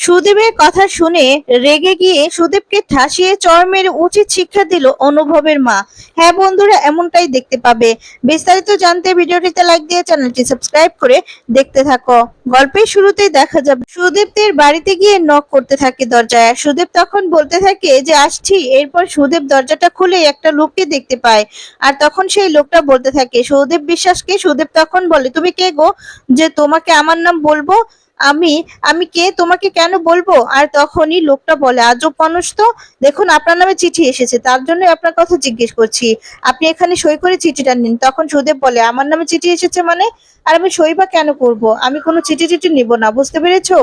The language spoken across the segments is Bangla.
সুদীপের কথা শুনে রেগে গিয়ে সুদীপকে ঠাসিয়ে চড় মেরে উচিত শিক্ষা দিল অনুভবের মা। হ্যাঁ বন্ধুরা, এমনটাই দেখতে পাবে। বিস্তারিত জানতে ভিডিওটিতে লাইক দিয়ে চ্যানেলটি সাবস্ক্রাইব করে দেখতে থাকো। গল্পের শুরুতেই দেখা যাবে সুদীপদের বাড়িতে গিয়ে নক করতে থাকে দরজায়। সুদীপ তখন বলতে থাকে যে আসছি। এরপর সুদীপ দরজাটা খুলে একটা লোককে দেখতে পায়। আর তখন সেই লোকটা বলতে থাকে সুদীপ বিশ্বাসকে। সুদীপ তখন বলে তুমি কে গো, যে তোমাকে আমার নাম বলবো? আমি আমি কে, তোমাকে কেন বলবো? আর তখনই লোকটা বলে আজব মানুষ তো। দেখুন, আপনার নামে চিঠি এসেছে, তার জন্য আপনার কথা জিজ্ঞেস করছি। আপনি এখানে সই করে চিঠিটা নিন। তখন সুদেব বলে আমার নামে চিঠি এসেছে মানে? আর আমি সই বা কেন করব? আমি কোনো চিঠি টিঠি নিব না, বুঝতে পেরেছো?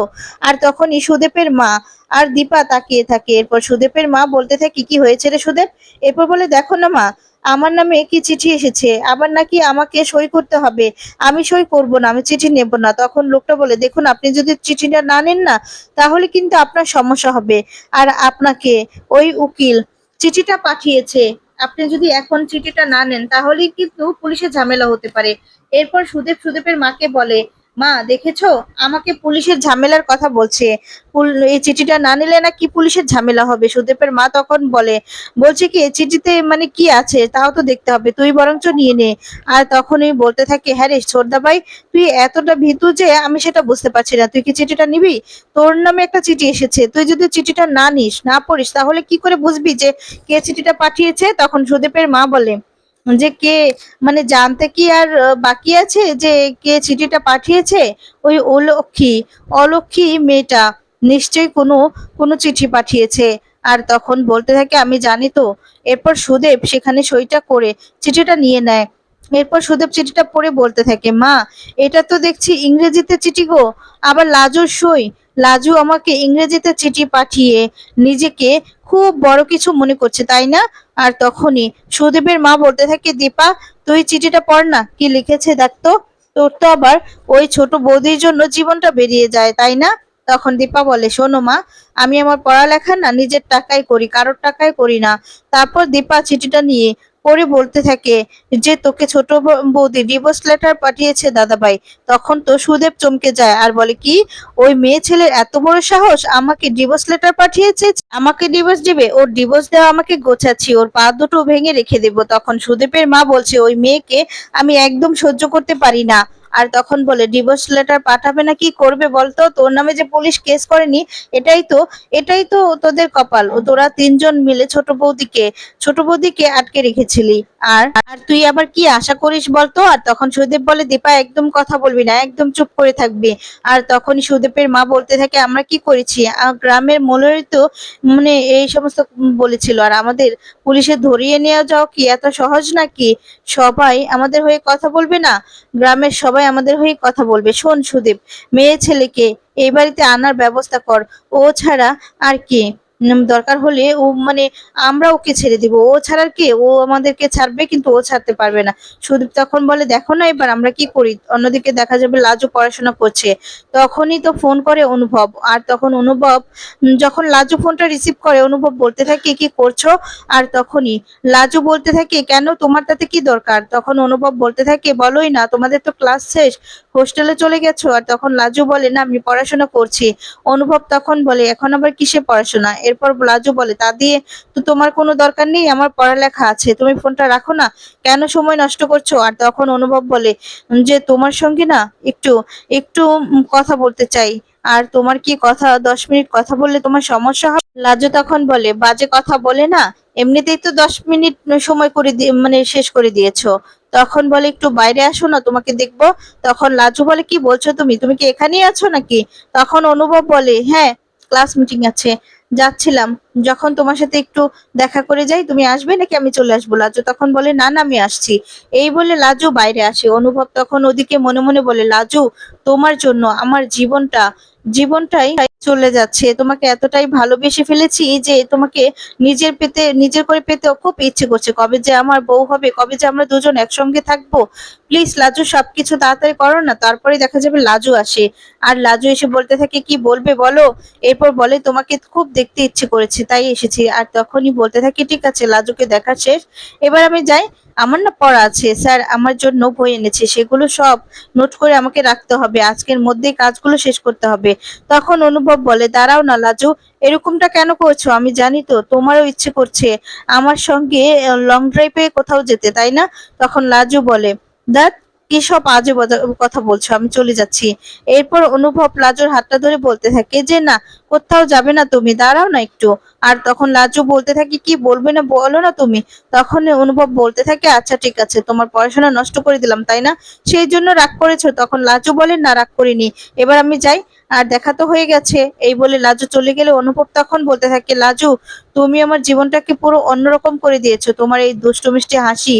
আর তখনই সুদেবের মা আর দীপা তাকিয়ে থাকে। এরপর সুদেবের মা বলতে থাকে কি হয়েছে রে সুদেব? এরপর বলে দেখো না মা, আমার নামে কি চিঠি এসেছে, আবার নাকি আমাকে সই করতে হবে। আমি সই করব না, আমি চিঠি নেব না। তখন লোকটা বলে দেখুন, আপনি যদি চিঠিটা না নেন না, তাহলে কিন্তু আপনার সমস্যা হবে। আর আপনাকে ওই উকিল চিঠিটা পাঠিয়েছে। আপনি যদি এখন চিঠিটা না নেন তাহলেই কিন্তু পুলিশে ঝামেলা হতে পারে। এরপর সুদেবের মাকে বলে মা দেখেছো, আমাকে পুলিশের ঝামেলার কথা বলছে। এই চিঠিটা না নিলে নাকি পুলিশের ঝামেলা হবে। সুদেবের মা তখন বলছে কি চিঠিতে মানে কি আছে তাও তো দেখতে হবে, তুই বরঞ্চ নিয়ে নে। আর তখনই বলতে থাকে হ্যাঁ রে ছোটদা ভাই, তুই এতটা ভীতু যে আমি সেটা বুঝতে পারছি না। তুই কি চিঠিটা নিবি? তোর নামে একটা চিঠি এসেছে, তুই যদি চিঠিটা না নিস, না পড়িস, তাহলে কি করে বুঝবি যে কে চিঠিটা পাঠিয়েছে? তখন সুদীপের মা বলে যে কে, মানে জানতে কি আর বাকি আছে যে কে চিঠিটা পাঠিয়েছে? ওই অলক্ষী অলক্ষী মেয়েটা নিশ্চয়ই কোনো কোনো চিঠি পাঠিয়েছে। আর তখন বলতে থাকে আমি জানি তো। এরপর সুদেব সেখানে সইটা করে চিঠিটা নিয়ে নেয়। এরপর সুদেব চিঠিটা পড়ে বলতে থাকে মা, এটা তো দেখছি ইংরেজিতে চিঠি গো, আবার লাজুর সই। লাজু আমাকে ইংরেজিতে চিঠি পাঠিয়ে নিজেকে খুব বড় কিছু মনে করছে, তাই না? আর তখনই সুদেবের মা বলতে থাকে দীপা, তুই চিঠিটা পড় না, কি লিখেছে দেখ তো। তোর তো আবার ওই ছোট বৌদির জন্য জীবনটা বেরিয়ে যায়, তাই না? তখন দীপা বলে শোনো মা, আমি আমার পড়ালেখা না নিজের টাকায় করি, কারোর টাকায় করি না। তারপর দীপা চিঠিটা নিয়ে পরে বলতে থাকে যে তোকে ছোট বৌদি ডিভোর্স লেটার পাঠিয়েছে দাদাভাই। তখন তো সুদেব চমকে যায় আর বলে কি, ওই মেয়ে ছেলের এত বড় সাহস, আমাকে ডিভোর্স লেটার পাঠিয়েছে? আমাকে ডিভোর্স দিবে? ওর ডিভোর্স দেওয়া আমাকে গোছাচ্ছি, ওর পা দুটো ভেঙে রেখে দেবো। তখন সুদেবের মা বলছে ওই মেয়েকে আমি একদম সহ্য করতে পারি না। আর তখন বলে ডিভোর্স লেটার পাঠাবে না কি করবে বলতো? তোর নামে যে পুলিশ কেস করেনি, এটাই তো এটাই তো তোদের কপাল। ও তোরা তিনজন মিলে ছোট বৌদিকে আটকে রেখেছিলি। আর আর তুই আবার কি আশা করিস বলতো? আর তখন সুদেব বলে দীপা একদম কথা বলবি না, একদম চুপ করে থাকবি। আর তখনই সুদেবের মা বলতে থাকে আমরা কি করেছি? গ্রামের মোড়লেরই তো মানে এই সমস্ত বলেছিল। আর আমাদের পুলিশে ধরিয়ে নিয়ে যাও কি এত সহজ নাকি? সবাই আমাদের হয়ে কথা বলবে না? গ্রামের সবাই আমাদের হয়ে কথা বলবে। শোন সুদীপ, মেয়ে ছেলেকে এই বাড়িতে আনার ব্যবস্থা কর। ও ছাড়া আর কি? দরকার হলে ও মানে আমরা ওকে ছেড়ে দিব। ও ছাড়ার কে? ও আমাদেরকে ছাড়বে, কিন্তু ও ছাড়তে পারবে না। সুদীপ তখন বলে দেখো না এবার আমরা কি করি। অন্যদিকে দেখা যাবে লাজু পড়াশোনা করছে। তখনই তো ফোন করে অনুভব। আর তখন অনুভব যখন লাজু ফোনটা রিসিভ করে, অনুভব বলতে থাকে কি করছো? আর তখনই লাজু বলতে থাকে কেন, তোমার তাতে কি দরকার? তখন অনুভব বলতে থাকে বলোই না, তোমাদের তো ক্লাস শেষ, হোস্টেলে চলে গেছো। আর তখন লাজু বলে না আমি পড়াশোনা করছি। অনুভব তখন বলে এখন আবার কিসে পড়াশোনা? এরপর লাজু বলে তা দিয়ে তো তোমার কোনো দরকার নেই, আমার পড়ালেখা আছে, তুমি ফোনটা রাখো না, কেন সময় নষ্ট করছো? আর তখন অনুভব বলে যে তোমার সঙ্গে না একটু একটু কথা বলতে চাই। আর তোমার কি কথা, 10 মিনিট কথা বললে তোমার সমস্যা হবে? লাজু তখন বলে বাজে কথা বলে না, এমনিতেই তো 10 মিনিট সময় করে মানে শেষ করে দিয়েছো। তখন বলে একটু বাইরে আসো না, তোমাকে দেখবো। তখন লাজু বলে কি বলছো তুমি, তুমি কি এখানেই আছো নাকি? তখন অনুভব বলে হ্যাঁ, ক্লাস মিটিং আছে, যাচ্ছিলাম। যখন তোমার সাথে একটু দেখা করে যাই, তুমি আসবে নাকি আমি চলে আসবো? লাজু তখন বলে না না আমি আসছি। এই বলে লাজু বাইরে আসে। অনুভব তখন ওদিকে মনে মনে বলে লাজু, তোমার জন্য আমার জীবনটাই চলে যাচ্ছে। তোমাকে এতটাই ভালোবেসে ফেলেছি যে তোমাকে নিজের করে পেতে খুব ইচ্ছে করছে। কবে যে আমার বউ হবে, কবে যে আমরা দুজন একসঙ্গে থাকবো। প্লিজ লাজু সবকিছু তাড়াতাড়ি করো না। তারপরে দেখা যাবে লাজু আসে। আর লাজু এসে বলতে থাকে কি বলবে বলো। এরপর বলে তোমাকে খুব দেখতে ইচ্ছে করেছে তাই এসেছি। আর তখনই বলতে থাকি ঠিক আছে, লাজুকে দেখা শেষ, এবার আমি যাই। আমার না পড়া আছে স্যার, আমার জন্য বই এনেছে, সেগুলো সব নোট করে আমাকে রাখতে হবে, আজকের মধ্যেই কাজগুলো শেষ করতে হবে। তখন অনুভব বলে, দাঁড়াও না লাজু, এরকমটা কেন করছো? আমি জানি তো তোমারও ইচ্ছে করছে আমার সঙ্গে লং ড্রাইভে কোথাও যেতে, তাই না? তখন লাজু বলে, দ্যাট কি সব আজে বাজে কথা বলছো, আমি চলে যাচ্ছি। এরপর অনুভব লাজুর হাতটা ধরে বলতে থাকে যে না, কোথাও যাবে না তুমি, দাঁড়াও না একটু। আর তখন লাজু বলতে থাকে, কি বলবে না বলো না তুমি। তখন অনুভব বলতে থাকে, আচ্ছা ঠিক আছে, তোমার পড়াশোনা নষ্ট করে দিলাম তাই না, সেই জন্য রাগ করেছো? তখন লাজু বলে, না রাগ করিনি, এবার আমি যাই, আর দেখা তো হয়ে গেছে। এই বলে লাজু চলে গেলে অনুভব তখন বলতে থাকে, লাজু তুমি আমার জীবনটাকে পুরো অন্যরকম করে দিয়েছো, তোমার এই দুষ্টু মিষ্টি হাসি,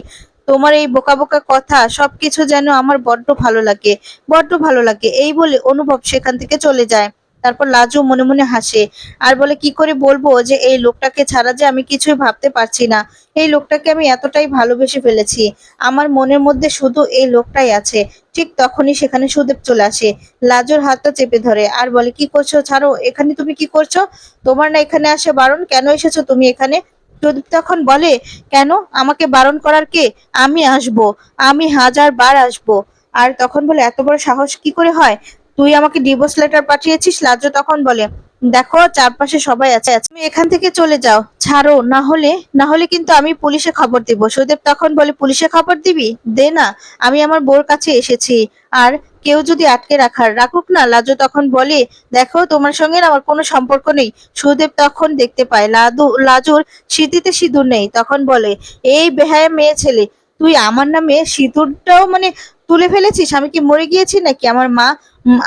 তোমার এই বোকা বোকা কথা সবকিছু যেন আমার বড্ড ভালো লাগে, বড্ড ভালো লাগে। এই বলে অনুভব সেখান থেকে চলে যায়। তারপর লাজু মনে মনে হাসে আর বলে, কি করে বলবো যে এই লোকটাকে ছাড়া যে আমি কিছুই ভাবতে পারছি না, এই লোকটাকে আমি এতটাই ভালোবেসে ফেলেছি, আমার মনের মধ্যে শুধু এই লোকটাই আছে। ঠিক তখনই সেখানে সুদেব চলে আসে, লাজুর হাতটা চেপে ধরে আর বলে, কি করছো, ছাড়ো, এখানে তুমি কি করছো? তোমার না এখানে আসে বারণ, কেন এসেছো তুমি এখানে? সুদীপ তখন বলে, কেন, আমাকে বারণ করার কে? আমি আসবো, আমি 1000 বার আসবো। আর তখন বলে, এত বড় সাহস কি করে হয়, তুই আমাকে ডিভোর্স লেটার পাঠিয়েছিস? লাজু তখন বলে, দেখো চারপাশে সবাই আছে, তুমি এখান থেকে চলে যাও, ছাড়ো, না হলে কিন্তু আমি পুলিশে খবর দিব। সুদেব তখন বলে, পুলিশে খবর দিবি, দে না, আমি আমার বোর কাছে এসেছি, আর কেউ যদি আটকে রাখুক না। লাজু তখন বলে, দেখো তোমার সঙ্গে না আমার কোনো সম্পর্ক নেই। সুদেব তখন দেখতে পায় লাজুর সিঁথিতে সিঁদুর নেই, তখন বলে, এই বেহায়া মেয়ে ছেলে, তুই আমার নামে সিঁদুরটাও মানে তুলে ফেলেছিস? আমি কি মরে গিয়েছি নাকি?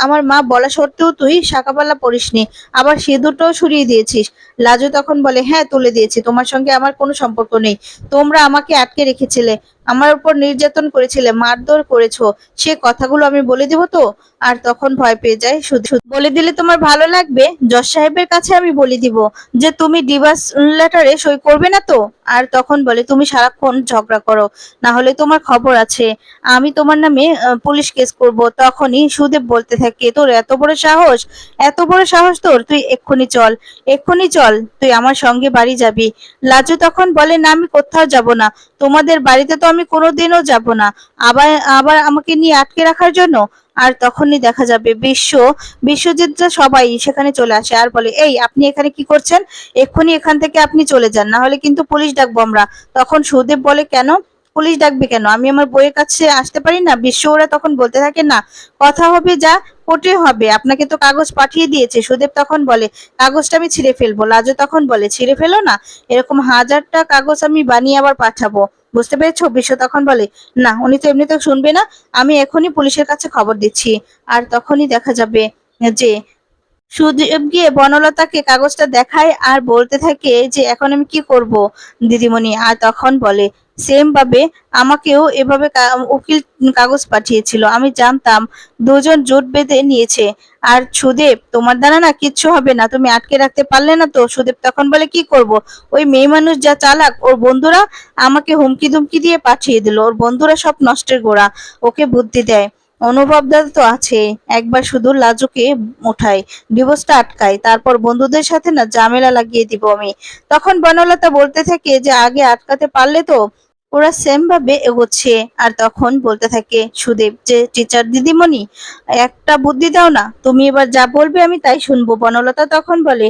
আমার মা বলা সত্ত্বেও তুই শাঁকাপাল্লা পরিসনি, আবার সিঁদুরটাও সরিয়ে দিয়েছিস। লাজু তখন বলে, হ্যাঁ তুলে দিয়েছি, তোমার সঙ্গে আমার কোনো সম্পর্ক নেই, তোমরা আমাকে আটকে রেখেছিলে, আমার উপর নির্যাতন করেছিলে, মারধর করেছো, সে কথাগুলো আমি বলে দিব তো? আর তখন ভয় পেয়ে যায়, শুধু শুধু বলে দিলে তোমার ভালো লাগবে? জজ সাহেবের কাছে আমি বলে দিব যে তুমি ডিভোর্স লেটারে সই করবে না তো? আর তখন বলে, তুমি সারাক্ষণ ঝগড়া করো, না হলে তোমার খবর আছে, আমি তোমার নামে পুলিশ কেস করব। তখনই সুদেব বলতে থাকে, তোর এত বড় সাহস, এত বড় সাহস তোর, তুই এক্ষুনি চল, এক্ষুনি চল, তুই আমার সঙ্গে বাড়ি যাবি। লাজু তখন বলে, না আমি কোথাও যাব না, তোমাদের বাড়িতে তো আমি কোনোদিনও যাব না, আবার আবার আমাকে নিয়ে আটকে রাখার জন্য। আর তখনই দেখা যাবে বিশ্বজিৎরা সবাই সেখানে চলে আসে আর বলে, এই আপনি এখানে কি করছেন? এক্ষুনি এখান থেকে আপনি চলে যান, না হলে কিন্তু পুলিশ ডাকবো আমরা। তখন সুদেব বলে, কেন পুলিশ ডাকবে কেন, আমি আমার বইয়ের কাছে আসতে পারি না? ওরা তখন বলতে থাকে, না, কথা হবে যা কোর্টে হবে, আপনাকে তো কাগজ পাঠিয়ে দিয়েছে। সুদেব তখন বলে, কাগজটা আমি ছিঁড়ে ফেলবো। লাজু তখন বলে, ছিঁড়ে ফেলো না, এরকম 1000টা কাগজ আমি বানিয়ে আবার পাঠাবো, বুঝতে পেরেছো? বিশ্ব তখন বলে, না উনি তো এমনিতেও শুনবে না, আমি এখনই পুলিশের কাছে খবর দিচ্ছি। আর তখনই দেখা যাবে যে সুদেব গিয়ে বনলতাকে কাগজটা দেখায় আর বলতে থাকে যে, এখন আমি কি করব দিদিমণি? আর তখন বলে, সেম ভাবে আমাকেও এভাবে উকিল কাগজ পাঠিয়েছিল, আমি জানতাম দুজন জোট বেঁধে নিয়েছে। আর সুদেব, তোমার দ্বারা না কিচ্ছু হবে না, তুমি আটকে রাখতে পারলে না তো? সুদেব তখন বলে, কি করব, ওই মেয়ে মানুষ যা চালাক, ওর বন্ধুরা আমাকে হুমকি ধুমকি দিয়ে পাঠিয়ে দিল, ওর বন্ধুরা সব নষ্টের গোড়া, ওকে বুদ্ধি দেয়। অনুভব দাদা তো আছে, একবার শুধু লাজুকে উঠাই, ডিভোর্সটা আটকাই, তারপর বন্ধুদের সাথে না ঝামেলা লাগিয়ে দিব আমি। তখন বনলতা বলতে থাকে যে, আগে আটকাতে পারলে তো? ওরা সেম ভাবে এগোচ্ছে। আর তখন বলতে থাকে সুদেব যে, টিচার দিদিমণি একটা বুদ্ধি দাও না, তুমি এবার যা বলবে আমি তাই শুনবো। বনলতা তখন বলে,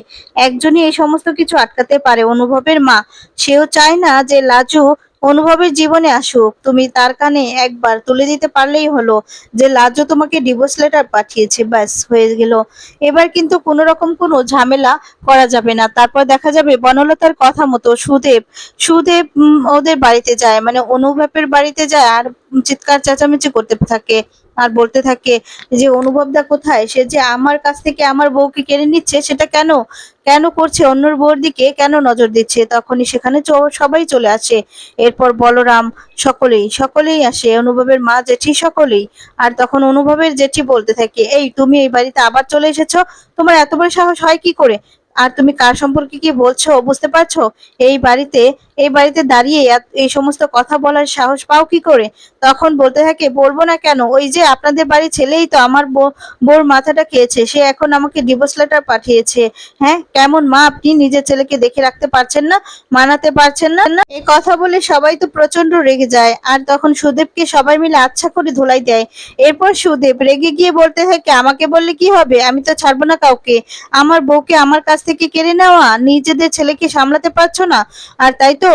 একজনই এই সমস্ত কিছু আটকাতে পারে, অনুভবের মা, সেও চায় না যে লাজু অনুভবের জীবনে আসুক, তুমি তার কানে একবার তুলে দিতে পারলেই হলো যে লাজু তোমাকে ডিভোর্স লেটার পাঠিয়েছে, ব্যাস হয়ে গেল। এবার কিন্তু কোনো রকম কোনো ঝামেলা করা যাবে না। তারপর দেখা যাবে বনলতার কথা মতো সুদেব সুদেব ওদের বাড়িতে যায়, মানে অনুভবের বাড়িতে যায়, আর চিৎকার চেঁচামেচি করতে থাকে আর বলতে থাকে যে, অনুভবদা কোথায়, সে যে আমার কাছ থেকে আমার বউকে কেড়ে নিচ্ছে, সেটা কেন, কেন করছে, অন্যর বউর দিকে কেন নজর দিচ্ছে? তখনই সেখানে সবাই চলে আসে। এরপর বলরাম, সকলেই সকলেই আসে, অনুভবের মা, জেঠি, সকলেই। আর তখন অনুভবের জেঠি বলতে থাকে, এই তুমি এই বাড়িতে আবার চলে এসেছো, তোমার এত বড় সাহস হয় কি করে? আর তুমি কার সম্পর্কে কি বলছো বুঝতে পারছো? এই বাড়িতে এই বাড়িতে দাঁড়িয়ে এই সমস্ত কথা বলার সাহস পাও কি করে? তখন বলতে থাকে, বলবো না কেন, ওই যে আপনাদের বাড়ির ছেলেই তো আমার বউর মাথাটা খেয়েছে, সে এখন আমাকে ডিভোর্স লেটার পাঠিয়েছে। হ্যাঁ, কেমন মা আপনি? নিজের ছেলেকে দেখে রাখতে পারছেন না, মানাতে পারছেন না। এই কথা বলে সবাই তো প্রচন্ড রেগে যায়, আর তখন সুদেবকে সবাই মিলে আচ্ছা করে ধোলাই দেয়। এরপর সুদেব রেগে গিয়ে বলতে থাকে, আমাকে বললে কি হবে, আমি তো ছাড়বো না কাউকে। আমার বউকে আমার কাছ থেকে কেড়ে নেওয়া, নিজেদের ছেলেকে সামলাতে পারছো না, আর তাই তো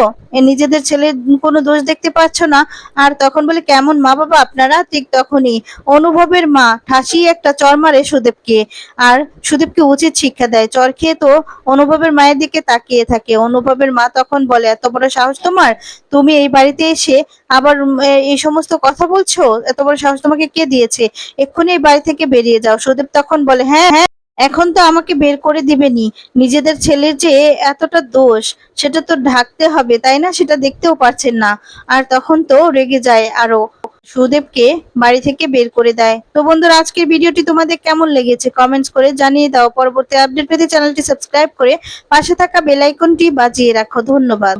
নিজেদের ছেলের কোনো দোষ দেখতে পাচ্ছ না। আর তখন বলে, কেমন মা বাবা আপনারা? ঠিক তখনই অনুভবের মা ঠাসিয়ে একটা চড় মারে সুদেবকে, আর সুদেবকে উচিত শিক্ষা দেয়। চড় খেয়ে তো অনুভবের মায়ের দিকে তাকিয়ে থাকে। অনুভবের মা তখন বলে, এত বড় সাহস তোমার, তুমি এই বাড়িতে এসে আবার এই সমস্ত কথা বলছো? এত বড় সাহস তোমাকে কে দিয়েছে? এক্ষুনি এই বাড়ি থেকে বেরিয়ে যাও। সুদেব তখন বলে, হ্যাঁ হ্যাঁ, এখন তো আমাকে বের করে দিবেনি। নিজেদের ছেলের যে এতটা দোষ, সেটা তো ঢাকতে হবে, তাই না? সেটা দেখতেও পারছেন না। আর তখন তো রেগে যায় আরো, সুদেবকে বাড়ি থেকে বের করে দেয়। তো বন্ধুরা, আজকের ভিডিওটি তোমাদের কেমন লেগেছে কমেন্টস করে জানিয়ে দাও। পরবর্তী আপডেট পেতে চ্যানেলটি সাবস্ক্রাইব করে পাশে থাকা বেল আইকনটি বাজিয়ে রাখো। ধন্যবাদ।